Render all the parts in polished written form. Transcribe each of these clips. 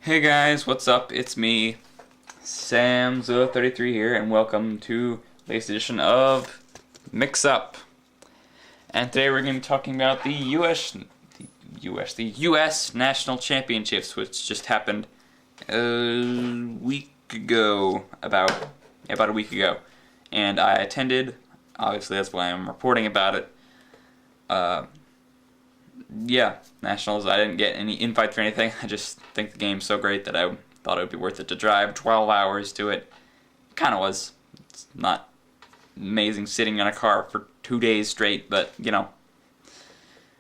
Hey guys, what's up? It's me, Sam033 here, and welcome to the latest edition of Mix Up. And today we're going to be talking about the U.S. National Championships, which just happened a week ago, about a week ago. And I attended. Obviously, that's why I'm reporting about it. Yeah, Nationals, I didn't get any invites or anything. I just think the game's so great that I thought it would be worth it to drive 12 hours to it. Kind of was. It's not amazing sitting in a car for 2 days straight, but, you know,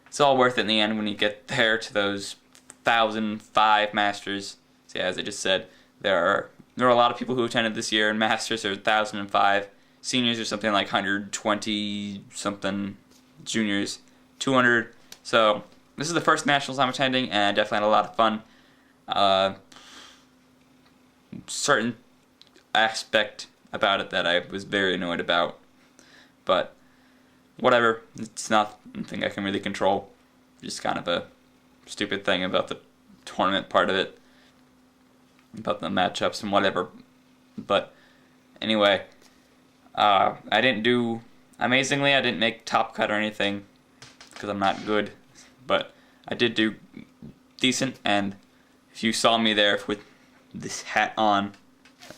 it's all worth it in the end when you get there to those 1,005 Masters. So yeah, as I just said, there are a lot of people who attended this year, and Masters are 1,005. Seniors are something like 120-something. Juniors, 200. So, this is the first Nationals I'm attending, and I definitely had a lot of fun. Certain aspect about it that I was very annoyed about. But, whatever. It's not something I can really control. Just kind of a stupid thing about the tournament part of it. About the matchups and whatever. But, anyway. I didn't do amazingly. I didn't make top cut or anything, because I'm not good, but I did do decent. And if you saw me there with this hat on,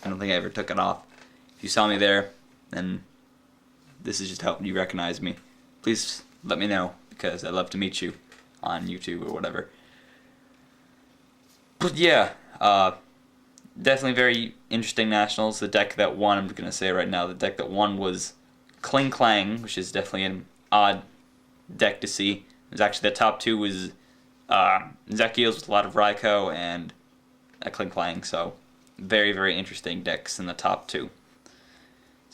I don't think I ever took it off. If you saw me there, then this is just helping you recognize me. Please let me know, because I'd love to meet you on YouTube or whatever. But yeah, definitely very interesting Nationals. The deck that won, I'm going to say right now, the deck that won was Kling Klang, which is definitely an odd deck to see. It was actually the top two was Zekiels with a lot of Raikou and Kling Klang, so very, very interesting decks in the top two.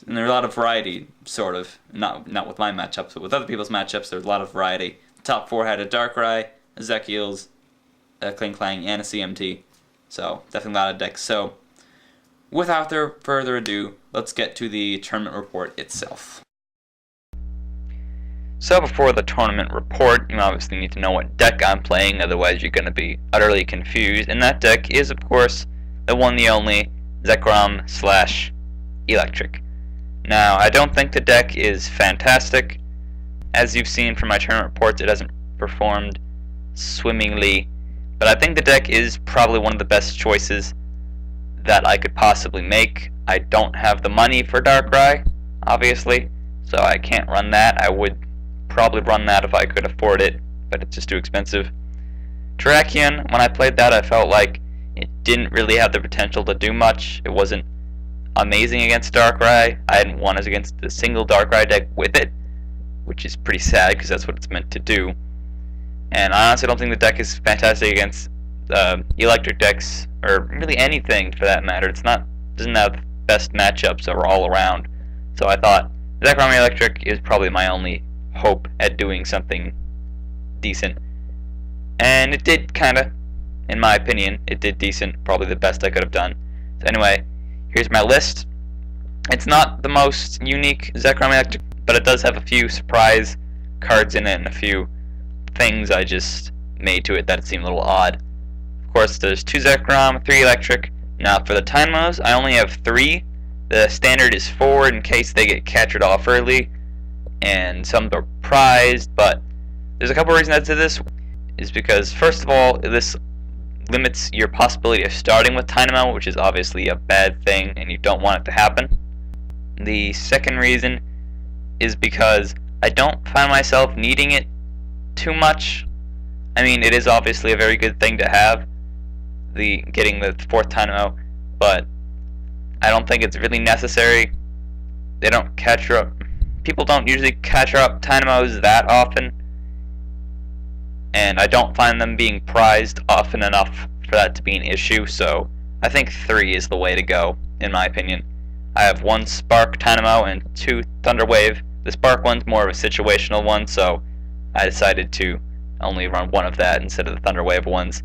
And there are a lot of variety, sort of. Not with my matchups, but with other people's matchups, there's a lot of variety. The top four had a Darkrai, a Zekiels, a Kling Klang, and a CMT. So, definitely a lot of decks. So, without further ado, let's get to the tournament report itself. So before the tournament report, you obviously need to know what deck I'm playing, otherwise you're going to be utterly confused. And that deck is, of course, the one, the only, Zekrom/Electric. Now, I don't think the deck is fantastic. As you've seen from my tournament reports, it hasn't performed swimmingly. But I think the deck is probably one of the best choices that I could possibly make. I don't have the money for Darkrai, obviously, so I can't run that. I would probably run that if I could afford it, but it's just too expensive. Terrakion, when I played that, I felt like it didn't really have the potential to do much. It wasn't amazing against Darkrai. I hadn't won as against a single Darkrai deck with it, which is pretty sad because that's what it's meant to do. And I honestly don't think the deck is fantastic against electric decks, or really anything for that matter. Doesn't have the best matchups all around. So I thought Zekrom Electric is probably my only hope at doing something decent. And it did kinda, in my opinion, it did decent, probably the best I could have done. So anyway, here's my list. It's not the most unique Zekrom Electric, but it does have a few surprise cards in it and a few things I just made to it that seemed a little odd. Of course, there's 2 Zekrom, 3 Electric. Now for the Dynamos, I only have 3. The standard is 4 in case they get captured off early, and some are prized, but there's a couple reasons to this. Is because, first of all, this limits your possibility of starting with Dynamo, which is obviously a bad thing, and you don't want it to happen. The second reason is because I don't find myself needing it too much. I mean, it is obviously a very good thing to have, getting the 4th Dynamo, but I don't think it's really necessary. They don't capture up. People don't usually capture up Dynamos that often, and I don't find them being prized often enough for that to be an issue. So I think 3 is the way to go, in my opinion. I have 1 Spark Dynamo and 2 Thunder Wave. The Spark one's more of a situational one, so I decided to only run 1 of that instead of the Thunder Wave ones.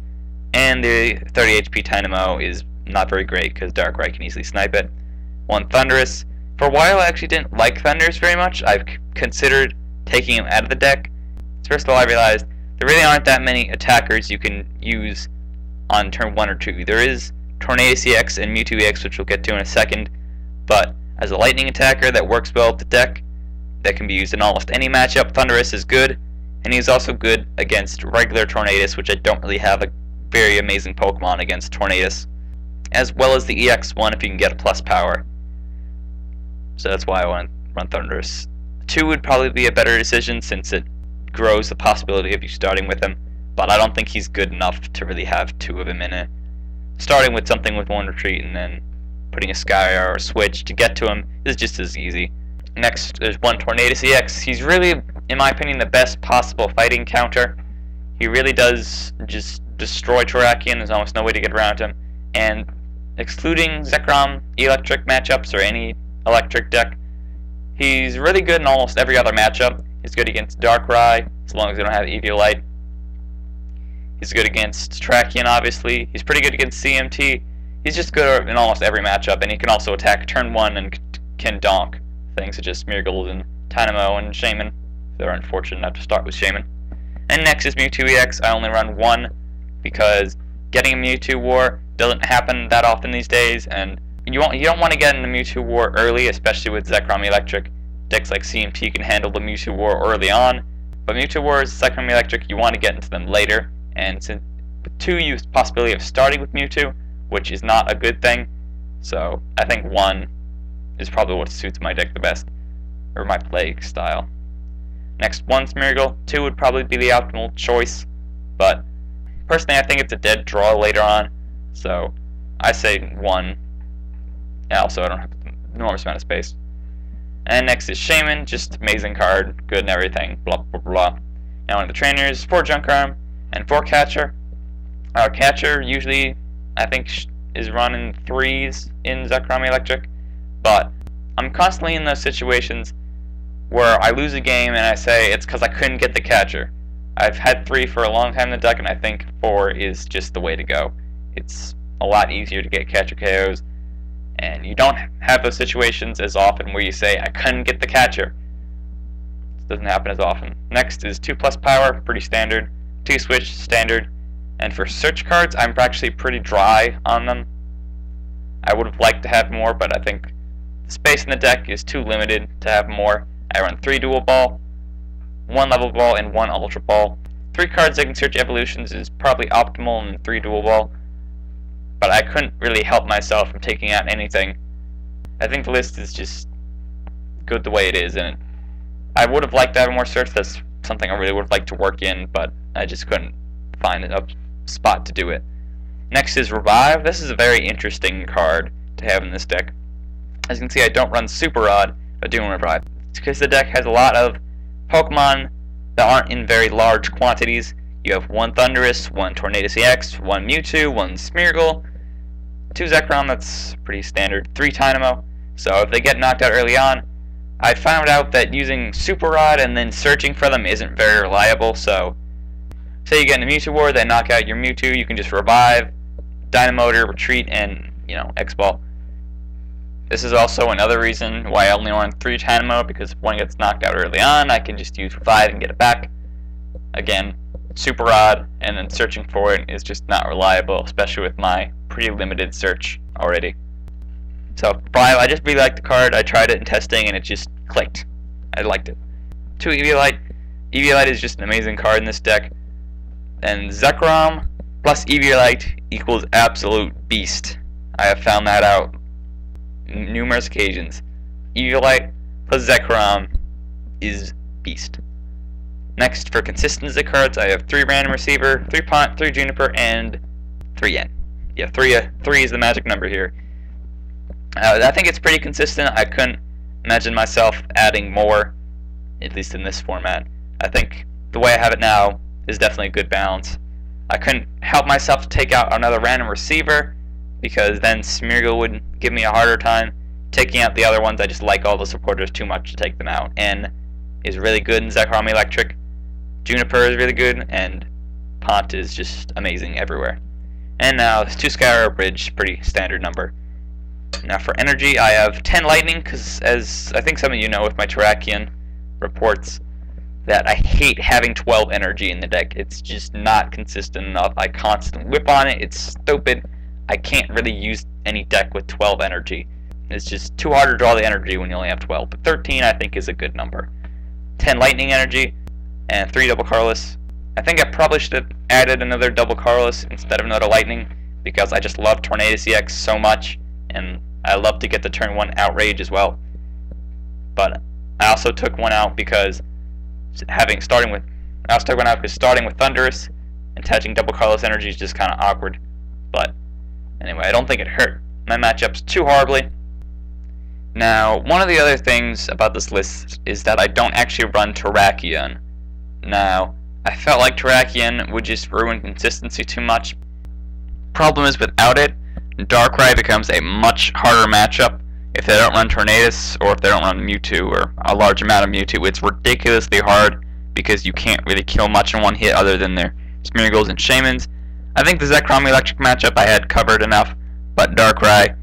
And the 30 HP Dynamo is not very great because Darkrai can easily snipe it. 1 Thundurus. For a while I actually didn't like Thundurus very much. I've considered taking him out of the deck. First of all, I realized there really aren't that many attackers you can use on turn 1 or 2. There is Tornadus EX and Mewtwo EX, which we'll get to in a second, but as a lightning attacker that works well with the deck, that can be used in almost any matchup, Thundurus is good, and he's also good against regular Tornadus, which I don't really have a very amazing Pokemon against Tornadus, as well as the EX one if you can get a plus power. So that's why I want to run Thundurus. 2 would probably be a better decision since it grows the possibility of you starting with him, but I don't think he's good enough to really have 2 of him in it. Starting with something with 1 retreat and then putting a Skyar or a Switch to get to him is just as easy. Next is 1 Tornadus EX. He's really, in my opinion, the best possible fighting counter. He really does just destroy Terrakion. There's almost no way to get around him. And excluding Zekrom electric matchups or any electric deck, he's really good in almost every other matchup. He's good against Darkrai, as long as they don't have Eviolite. He's good against Terrakion, obviously. He's pretty good against CMT. He's just good in almost every matchup, and he can also attack turn 1 and can donk things such as Smeargle and Tynamo and Shaman, if they're unfortunate enough to start with Shaman. And next is Mewtwo EX. I only run 1 because getting a Mewtwo War doesn't happen that often these days, and you don't want to get into Mewtwo War early, especially with Zekrom Electric. Decks like CMT can handle the Mewtwo War early on, but Mewtwo Wars, Zekrom Electric, you want to get into them later, and since with 2 you have the possibility of starting with Mewtwo, which is not a good thing, so I think 1 is probably what suits my deck the best, or my play style. Next, 1 Smeargle. 2 would probably be the optimal choice, but personally I think it's a dead draw later on, so I say 1. And also I don't have an enormous amount of space. And next is Shaman, just amazing card, good and everything, blah blah blah. Now one of the trainers, 4 Junkarm and 4 Catcher. Our Catcher usually, I think, is run in 3s in Zekrom Electric, but I'm constantly in those situations where I lose a game and I say it's because I couldn't get the Catcher. I've had 3 for a long time in the deck, and I think 4 is just the way to go. It's a lot easier to get Catcher KOs, and you don't have those situations as often where you say, I couldn't get the Catcher. It doesn't happen as often. Next is 2 plus power, pretty standard. 2 switch, standard. And for search cards, I'm actually pretty dry on them. I would have liked to have more, but I think the space in the deck is too limited to have more. I run 3 dual ball, 1 level ball, and 1 ultra ball. 3 cards that can search evolutions is probably optimal in 3 dual ball, but I couldn't really help myself from taking out anything. I think the list is just good the way it is, and I would have liked to have more search. That's something I really would have liked to work in, but I just couldn't find a spot to do it. Next is Revive. This is a very interesting card to have in this deck. As you can see, I don't run Super Rod, but do Revive. It's because the deck has a lot of Pokemon that aren't in very large quantities. You have 1 Thundurus, 1 Tornadus EX, 1 Mewtwo, 1 Smeargle, 2 Zekrom, that's pretty standard, 3 Tynamo. So if they get knocked out early on, I found out that using Super Rod and then searching for them isn't very reliable, so say you get in a Mewtwo War, they knock out your Mewtwo, you can just Revive, Dynamotor, Retreat, and, X-Ball. This is also another reason why I only run 3 Tynamo, because if one gets knocked out early on, I can just use Revive and get it back. Again, Super Rod and then searching for it is just not reliable, especially with my pretty limited search already. So, Revive, I just really like the card. I tried it in testing and it just clicked. I liked it. 2 Eviolite. Eviolite is just an amazing card in this deck. And Zekrom plus Eviolite equals absolute beast. I have found that out numerous occasions. Eviolite plus Zekrom is beast. Next, for consistency cards, I have 3 Random Receiver, 3 Pont, 3 Juniper, and 3 Yen. Yeah, 3 is the magic number here. I think it's pretty consistent. I couldn't imagine myself adding more, at least in this format. I think the way I have it now is definitely a good balance. I couldn't help myself to take out another Random Receiver, because then Smeargle would give me a harder time. Taking out the other ones, I just like all the supporters too much to take them out. N is really good in Zekrom Electric. Juniper is really good, and Pont is just amazing everywhere. And now, 2 Skyar Bridge, pretty standard number. Now for energy, I have 10 lightning, because as I think some of you know with my Terrakion reports, that I hate having 12 energy in the deck. It's just not consistent enough. I constantly whip on it. It's stupid. I can't really use any deck with 12 energy. It's just too hard to draw the energy when you only have 12. But 13 I think is a good number. 10 lightning energy and 3 double colorless. I think I probably should have added another double colorless instead of another lightning, because I just love Tornadus EX so much, and I love to get the turn 1 outrage as well. But I also took one out because starting with Thunderous and attaching double colorless energy is just kind of awkward. But anyway, I don't think it hurt my matchups too horribly. Now, one of the other things about this list is that I don't actually run Terrakion. Now, I felt like Terrakion would just ruin consistency too much. Problem is, without it, Darkrai becomes a much harder matchup. If they don't run Tornadus, or if they don't run Mewtwo, or a large amount of Mewtwo, it's ridiculously hard because you can't really kill much in one hit other than their Smeargles and Shaymins. I think the Zekrom Electric matchup I had covered enough, but Darkrai,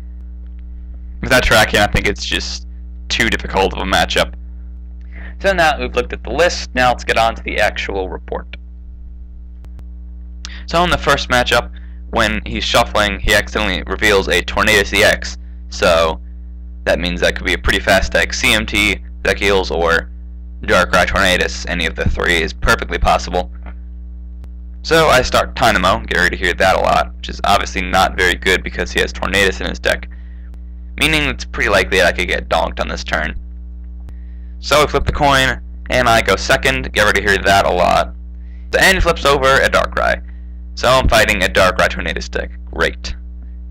without Terrakion, I think it's just too difficult of a matchup. So now we've looked at the list, now let's get on to the actual report. So in the first matchup, when he's shuffling, he accidentally reveals a Tornadus EX, so that means that could be a pretty fast deck. CMT, Zekils, or Darkrai Tornadus, any of the three is perfectly possible. So I start Dynamo, get ready to hear that a lot, which is obviously not very good because he has Tornadus in his deck, meaning it's pretty likely that I could get donked on this turn. So I flip the coin, and I go second, get ready to hear that a lot. The end flips over a Darkrai, so I'm fighting a Darkrai Tornadus deck. Great.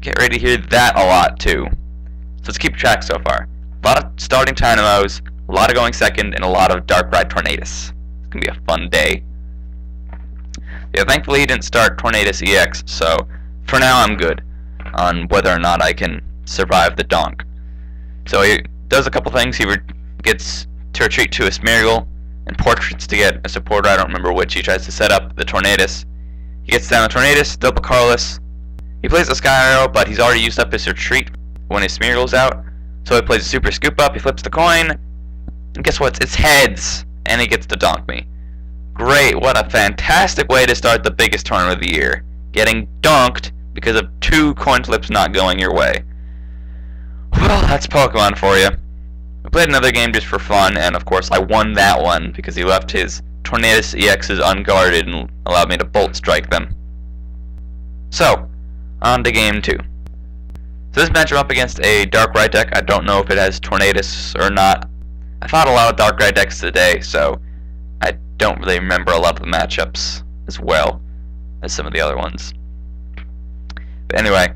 Get ready to hear that a lot too. So let's keep track so far. A lot of starting Dynamos, a lot of going second, and a lot of Darkrai Tornadus. It's going to be a fun day. Yeah, thankfully he didn't start Tornadus EX, so for now I'm good on whether or not I can survive the donk. So he does a couple things. He gets to retreat to a Smeargle and portraits to get a supporter, I don't remember which. He tries to set up the Tornadus. He gets down the Tornadus, double colorless. He plays the Sky Arrow, but he's already used up his retreat when his Smeargle's out. So he plays a Super Scoop Up, he flips the coin, and guess what? It's heads! And he gets to donk me. Great, what a fantastic way to start the biggest tournament of the year. Getting donked because of 2 coin flips not going your way. Well, that's Pokemon for you. We played another game just for fun, and of course I won that one because he left his Tornadus EXs unguarded and allowed me to Bolt Strike them. So, on to game 2. So this match I'm up against a Darkrai deck. I don't know if it has Tornadus or not. I fought a lot of Darkrai decks today, so I don't really remember a lot of the matchups as well as some of the other ones. But anyway,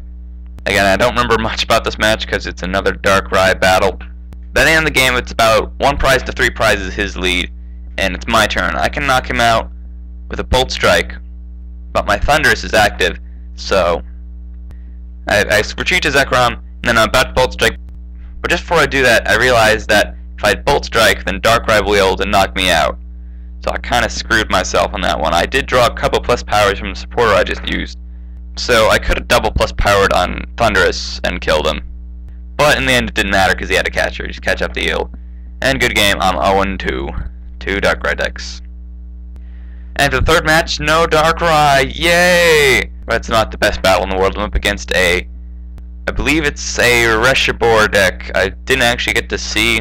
again, I don't remember much about this match because it's another Darkrai battle. By the end of the game, it's about 1 prize to 3 prizes his lead, and it's my turn. I can knock him out with a Bolt Strike, but my Thunderous is active, so I retreat to Zekrom, and then I'm about to Bolt Strike. But just before I do that, I realize that if I Bolt Strike, then Darkrai will be able to knock me out. So I kind of screwed myself on that one. I did draw a couple plus powers from the supporter I just used, so I could have double plus powered on Thunderous and killed him. But in the end it didn't matter because he had a catcher. Just catch up the heal. And good game, I'm 0-2. 2 Darkrai decks. And for the third match, no Darkrai! Yay! That's not the best battle in the world. I'm up against I believe it's a Reshiram deck. I didn't actually get to see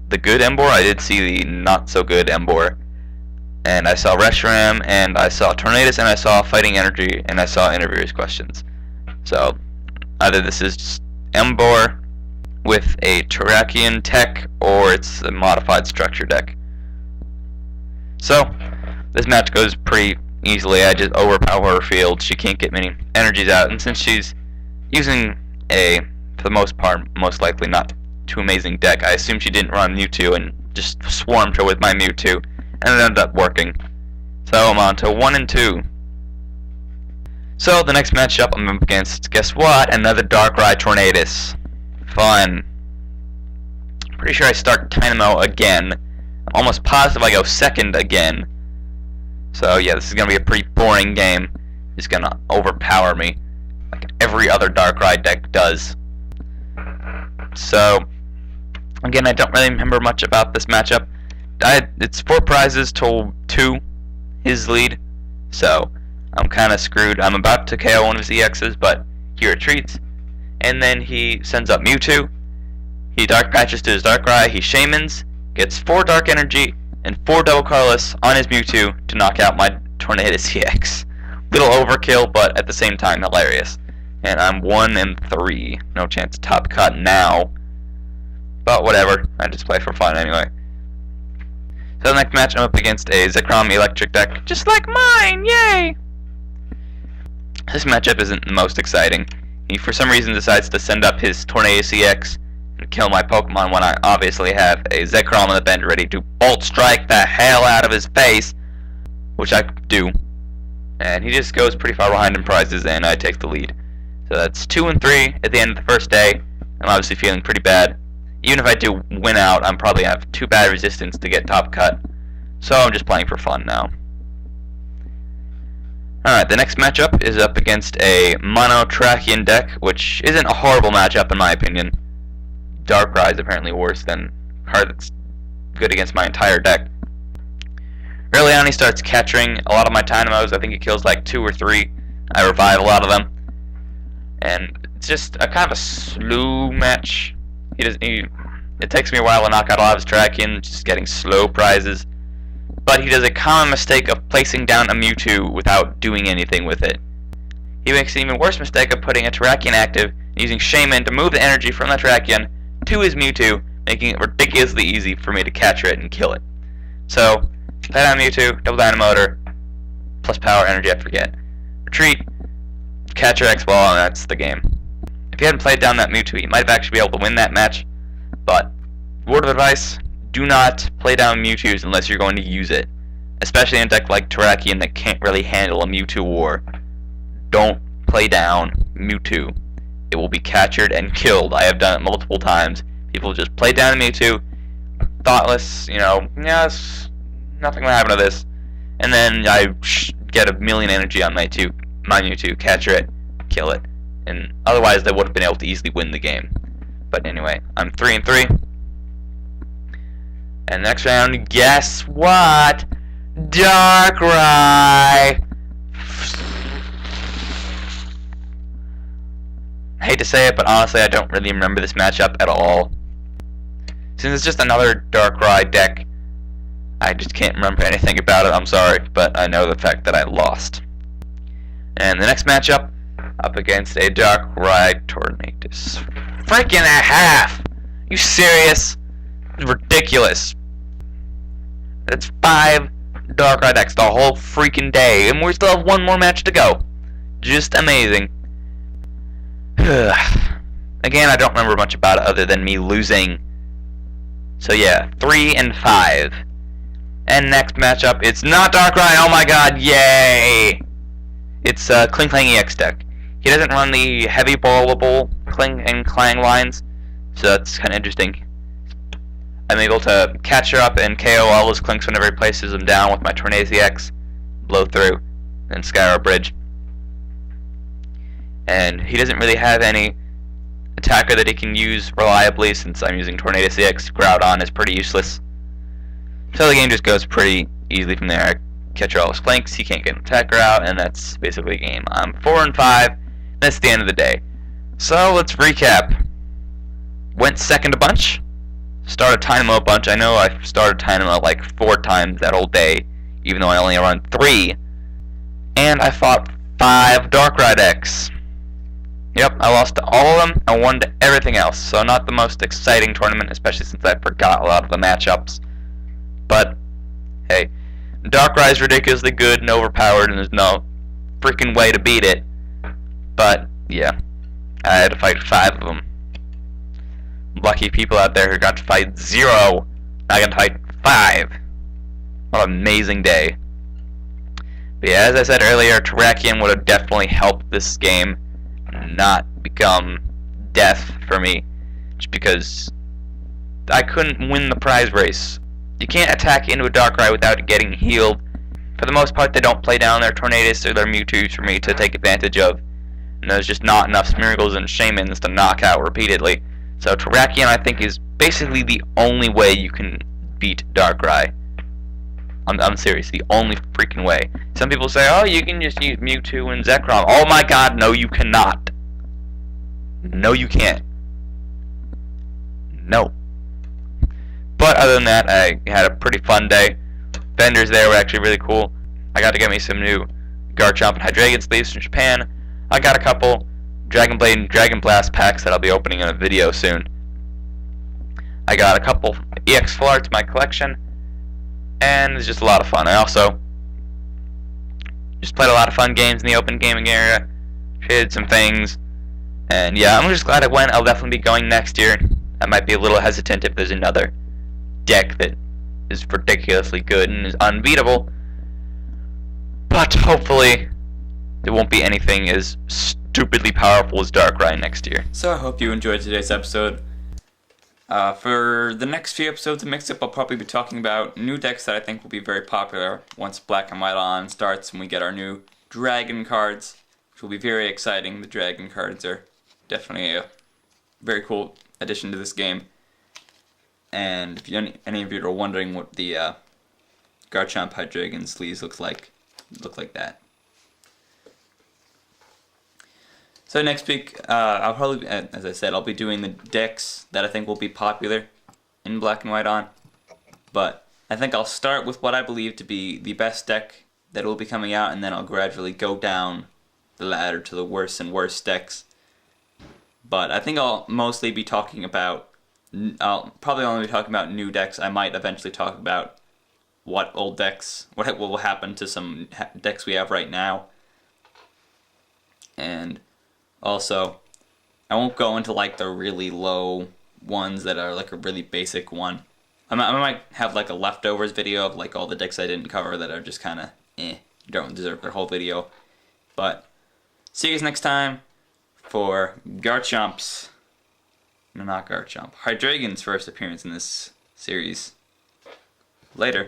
the good Emboar. I did see the not so good Emboar. And I saw Reshiram, and I saw Tornadus, and I saw Fighting Energy, and I saw Interviewers Questions. So, either this is just Emboar with a Terrakion tech, or it's a modified structure deck. So, this match goes pretty easily. I just overpower her field. She can't get many energies out, and since she's using for the most part, most likely not too amazing deck, I assume she didn't run Mewtwo and just swarmed her with my Mewtwo. And it ended up working. So I'm on to 1-2. So the next matchup I'm up against, guess what? Another Darkrai Tornadus. Fun. Pretty sure I start Dynamo again. I'm almost positive I go second again. So yeah, this is going to be a pretty boring game. It's going to overpower me, like every other Darkrai deck does. So, again, I don't really remember much about this matchup. it's 4 prizes to 2, his lead, so I'm kind of screwed. I'm about to KO one of his EXs, but he retreats, and then he sends up Mewtwo. He dark patches to his Darkrai. He Shamans, gets 4 Dark Energy and 4 Double Colorless on his Mewtwo to knock out my Tornadus EX. Little overkill, but at the same time hilarious. And I'm 1-3. No chance to top cut now. But whatever. I just play for fun anyway. So the next match, I'm up against a Zekrom Electric deck, just like mine. Yay! This matchup isn't the most exciting. He for some reason decides to send up his Tornadus EX and kill my Pokemon when I obviously have a Zekrom on the bench ready to Bolt Strike the hell out of his face, which I do. And he just goes pretty far behind in prizes, and I take the lead. So that's 2-3 at the end of the first day. I'm obviously feeling pretty bad. Even if I do win out, I'm probably have too bad resistance to get top cut. So I'm just playing for fun now. Alright, the next matchup is up against a Mono Trachean deck, which isn't a horrible matchup in my opinion. Darkrais is apparently worse than a card that's good against my entire deck. Early on he starts catching a lot of my Dynamos. I think he kills like 2 or 3. I revive a lot of them. And it's just a kind of a slow match. It takes me a while to knock out a lot of his Trachean, just getting slow prizes. But he does a common mistake of placing down a Mewtwo without doing anything with it. He makes an even worse mistake of putting a Terrakion active and using Shaman to move the energy from the Terrakion to his Mewtwo, making it ridiculously easy for me to capture it and kill it. So, play down Mewtwo, double Dynamotor, plus power, energy, I forget. Retreat, catcher X-Ball, and that's the game. If you hadn't played down that Mewtwo, you might have actually be able to win that match, but word of advice, do not play down Mewtwo's unless you're going to use it. Especially in a deck like Terrakion that can't really handle a Mewtwo war. Don't play down Mewtwo. It will be captured and killed. I have done it multiple times. People just play down a Mewtwo, thoughtless, yes, nothing will happen to this. And then I get a million energy on my Mewtwo, capture it, kill it. And otherwise they would have been able to easily win the game. But anyway, I'm 3-3. And next round, guess what? Darkrai! I hate to say it, but honestly I don't really remember this matchup at all. Since it's just another Darkrai deck, I just can't remember anything about it, I'm sorry, but I know the fact that I lost. And the next matchup, up against a Darkrai Tornadus. Freaking a half! You serious? Ridiculous. It's 5 Darkrai decks the whole freaking day, and we still have one more match to go. Just amazing. Again, I don't remember much about it other than me losing. So yeah, 3-5. And next matchup, it's not Darkrai, oh my god, yay! It's Kling Clang EX deck. He doesn't run the heavy ballable Kling and Clang lines, so that's kind of interesting. I'm able to catch her up and KO all his Klinks whenever he places them down with my Tornadus EX, blow through, and Skyro Bridge. And he doesn't really have any attacker that he can use reliably since I'm using Tornadus EX. Groudon is pretty useless. So the game just goes pretty easily from there. I catch all his Klinks, he can't get an attacker out, and that's basically the game. I'm 4-5, that's the end of the day. So let's recap. Went second a bunch. Started Dynamo a bunch. I know I started Dynamo like 4 times that whole day, even though I only run 3. And I fought 5 Darkrai decks. Yep, I lost to all of them. I won to everything else. So not the most exciting tournament, especially since I forgot a lot of the matchups. But hey, Darkrai is ridiculously good and overpowered, and there's no freaking way to beat it. But yeah, I had to fight 5 of them. Lucky people out there who got to fight 0. I got to fight 5. What an amazing day. But yeah, as I said earlier, Terrakion would have definitely helped this game not become death for me. Just because I couldn't win the prize race. You can't attack into a Darkrai without it getting healed. For the most part, they don't play down their Tornadus or their Mewtwo's for me to take advantage of. And there's just not enough Smeargles and Shamans to knock out repeatedly. So Terrakion, I think, is basically the only way you can beat Darkrai. I'm serious. The only freaking way. Some people say, oh, you can just use Mewtwo and Zekrom. Oh my god, no you cannot. No you can't. No. But other than that, I had a pretty fun day. Vendors there were actually really cool. I got to get me some new Garchomp and Hydreigon sleeves from Japan. I got a couple Dragon Blade and Dragon Blast packs that I'll be opening in a video soon. I got a couple EX Full Art to my collection, and it's just a lot of fun. I also just played a lot of fun games in the open gaming area, traded some things, and yeah, I'm just glad I went. I'll definitely be going next year. I might be a little hesitant if there's another deck that is ridiculously good and is unbeatable, but hopefully there won't be anything as stupidly powerful as Darkrai next year. So I hope you enjoyed today's episode. For the next few episodes of Mix Up, I'll probably be talking about new decks that I think will be very popular once Black and White On starts and we get our new Dragon cards, which will be very exciting. The Dragon cards are definitely a very cool addition to this game. And if any of you are wondering what the Garchomp Hydreigon sleeves look like that. So next week, I'll probably, as I said, I'll be doing the decks that I think will be popular in Black and White On. But I think I'll start with what I believe to be the best deck that will be coming out, and then I'll gradually go down the ladder to the worst and worst decks. But I think I'll mostly be talking about, I'll probably only be talking about new decks. I might eventually talk about what old decks, what will happen to some decks we have right now. And also, I won't go into like the really low ones that are like a really basic one. I might have like a leftovers video of like all the decks I didn't cover that are just kind of don't deserve their whole video. But see you guys next time for Garchomp's, no, not Garchomp, Hydreigon's first appearance in this series. Later.